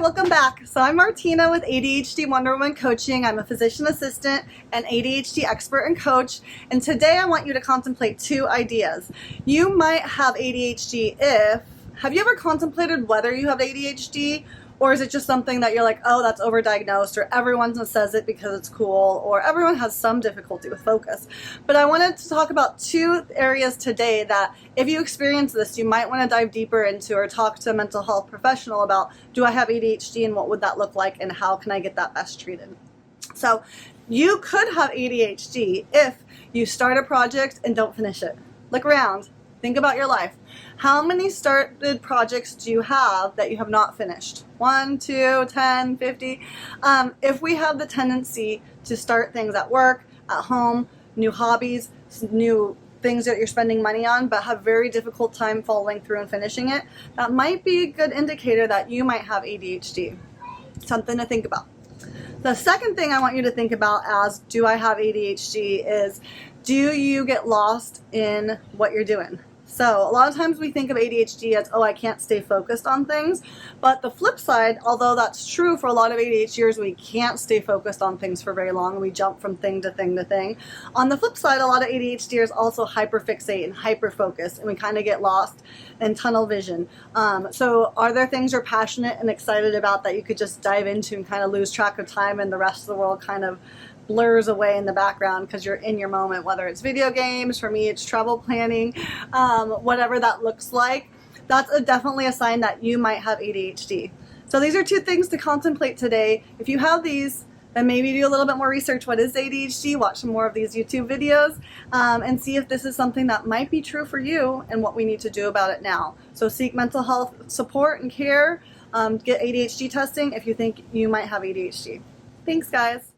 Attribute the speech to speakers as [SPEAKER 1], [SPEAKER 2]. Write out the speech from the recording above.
[SPEAKER 1] welcome back. So I'm Martina with ADHD Wonderwoman Coaching. I'm a physician assistant and ADHD expert and coach. And today I want you to contemplate two ideas. You might have ADHD have you ever contemplated whether you have ADHD? Or is it just something that you're like, oh, that's overdiagnosed, or everyone says it because it's cool, or everyone has some difficulty with focus. But I wanted to talk about two areas today that if you experience this, you might want to dive deeper into or talk to a mental health professional about, do I have ADHD and what would that look like and how can I get that best treated? So you could have ADHD if you start a project and don't finish it. Look around. Think about your life. How many started projects do you have that you have not finished? 1, 2, 10, 50? If we have the tendency to start things at work, at home, new hobbies, new things that you're spending money on, but have very difficult time following through and finishing it, that might be a good indicator that you might have ADHD. Something to think about. The second thing I want you to think about as do I have ADHD is, do you get lost in what you're doing? So a lot of times we think of ADHD as, oh, I can't stay focused on things. But the flip side, although that's true for a lot of ADHDers, we can't stay focused on things for very long. We jump from thing to thing to thing. On the flip side, a lot of ADHDers also hyperfixate and hyperfocus, and we kind of get lost in tunnel vision. So are there things you're passionate and excited about that you could just dive into and kind of lose track of time and the rest of the world kind of blurs away in the background because you're in your moment, whether it's video games, for me it's travel planning, whatever that looks like, that's definitely a sign that you might have ADHD. So these are two things to contemplate today. If you have these, then maybe do a little bit more research. What is ADHD? Watch some more of these YouTube videos and see if this is something that might be true for you and what we need to do about it now. So seek mental health support and care. Get ADHD testing if you think you might have ADHD. Thanks, guys.